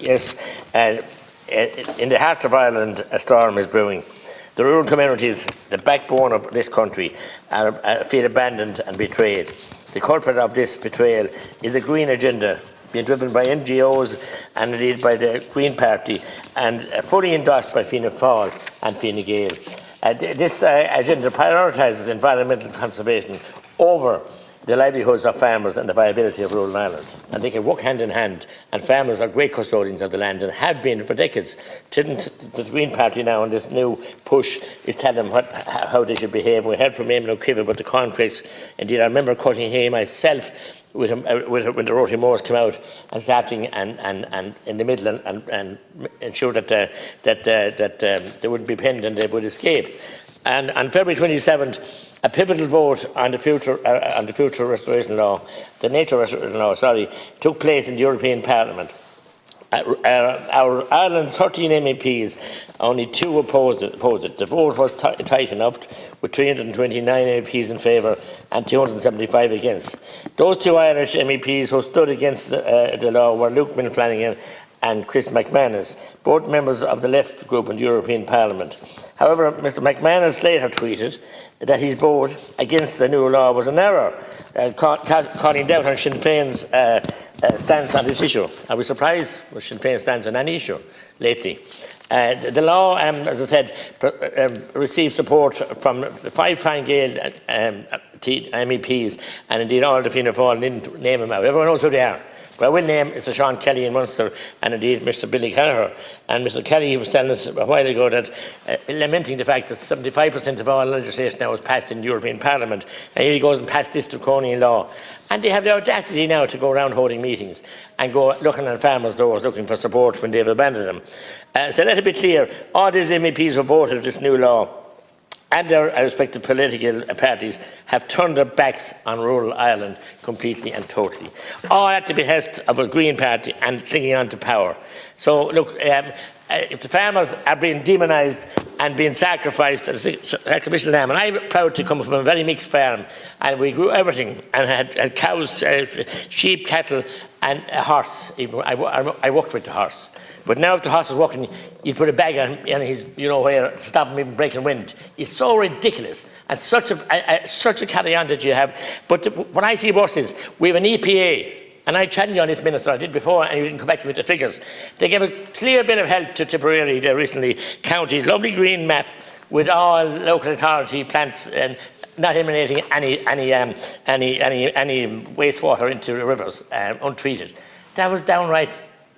Yes, in the heart of Ireland, a storm is brewing. The rural communities, the backbone of this country, feel abandoned and betrayed. The culprit of this betrayal is a green agenda being driven by NGOs and indeed by the Green Party and fully endorsed by Fianna Fáil and Fine Gael. This agenda prioritises environmental conservation over the livelihoods of farmers and the viability of rural Ireland. And they can work hand in hand, and farmers are great custodians of the land and have been for decades. The Green Party now in this new push is telling them how they should behave. We heard from Eamon O'Keefe about the cornflakes. Indeed, I remember cutting hay myself when the rotary mowers came out and starting and in the middle and ensure that they wouldn't be pinned and they would escape. And on February 27th, a pivotal vote on the future restoration law, the nature restoration law, took place in the European Parliament. Our Ireland's 13 MEPs, only 2 opposed it. The vote was tight enough, with 329 MEPs in favour and 275 against. Those 2 Irish MEPs who stood against the law were Luke Flanagan and Chris McManus, both members of the Left group in the European Parliament. However, Mr McManus later tweeted that his vote against the new law was an error, calling doubt on Sinn Féin's stance on this issue. I was surprised with Sinn Féin's stance on any issue lately. The law, as I said, received support from the 5 Fine Gael MEPs and indeed all the Fianna Fáil. Didn't name them out. Everyone knows who they are. But I will name Mr Sean Kelly in Munster and indeed Mr Billy Kelleher. And Mr Kelly was telling us a while ago that, lamenting the fact that 75% of all legislation now is passed in the European Parliament, and here he goes and passed this draconian law. And they have the audacity now to go around holding meetings and go looking at farmers' doors looking for support when they've abandoned them. So let it be clear, all these MEPs who voted for this new law and their respective political parties have turned their backs on rural Ireland completely and totally, all at the behest of a Green Party and clinging on to power. So look, if the farmers are being demonised and being sacrificed as a sacrificial lamb, and I'm proud to come from a very mixed farm, and we grew everything and had cows, sheep, cattle and a horse. Even I worked with the horse. But now if the horse is walking, you put a bag on and he's, you know, where to stop him even breaking wind. It's so ridiculous and such a carry-on that you have. But what I see worse is we have an EPA, and I challenged you on this, Minister, I did before, and you didn't come back to me with the figures. They gave a clear bill of health to Tipperary there recently, county, lovely green map with all local authority plants and not emanating any wastewater into the rivers, untreated. That was downright,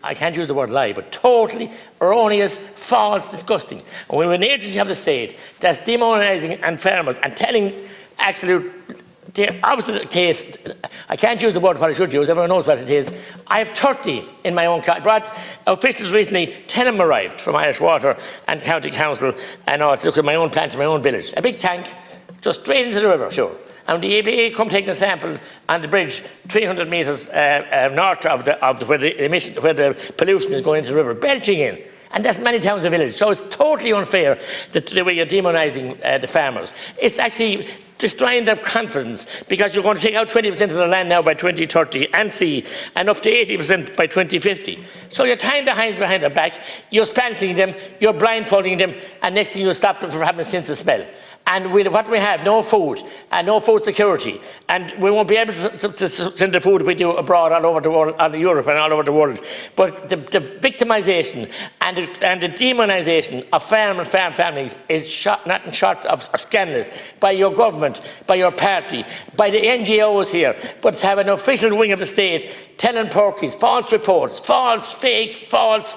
I can't use the word lie, but totally erroneous, false, disgusting. And when an agency of the state that's demonising and farmers and telling absolute, the opposite case, I can't use the word what I should use, everyone knows what it is. I have 30 in my own county. Brought officials recently, 10 of them arrived from Irish Water and County Council, and I look at my own plant in my own village. A big tank, just straight into the river, sure. And the EPA come taking a sample on the bridge 300 metres north of where the pollution is going into the river, belching in. And that's many towns and villages. So it's totally unfair the way you're demonising the farmers. It's actually destroying their confidence, because you're going to take out 20% of their land now by 2030 and see, and up to 80% by 2050. So you're tying their hands behind their back, you're spanting them, you're blindfolding them, and next thing you stop them from having a sense of smell. And what we have, no food, and no food security, and we won't be able to send the food we do abroad all over the world, all Europe and all over the world. But the victimisation and the demonisation of farm and farm families is nothing short of scandalous by your government, by your party, by the NGOs here. But to have an official wing of the state telling porkies false reports, false, fake reports,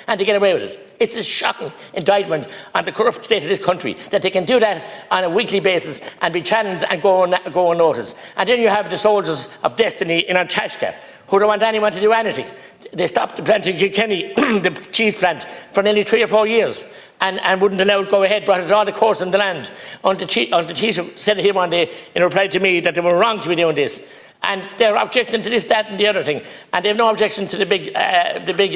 and to get away with it. It's a shocking indictment on the corrupt state of this country that they can do that on a weekly basis and be challenged and go unnoticed. And then you have the soldiers of destiny in Antashka who don't want anyone to do anything. They stopped the plant in Kilkenny, the cheese plant, for nearly 3 or 4 years and wouldn't allow it to go ahead, brought it all the courts in the land. Until the chief said here one day in reply to me that they were wrong to be doing this. And they're objecting to this, that and the other thing. And they have no objection to the big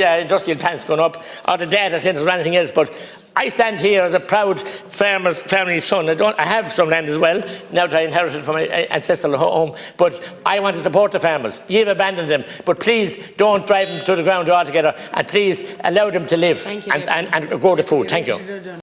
industrial plants going up or the data centres or anything else. But I stand here as a proud farmer's family's son. I have some land as well, now that I inherited from my ancestral home, but I want to support the farmers. You've abandoned them, but please don't drive them to the ground altogether, and please allow them to live and grow the food. Thank you.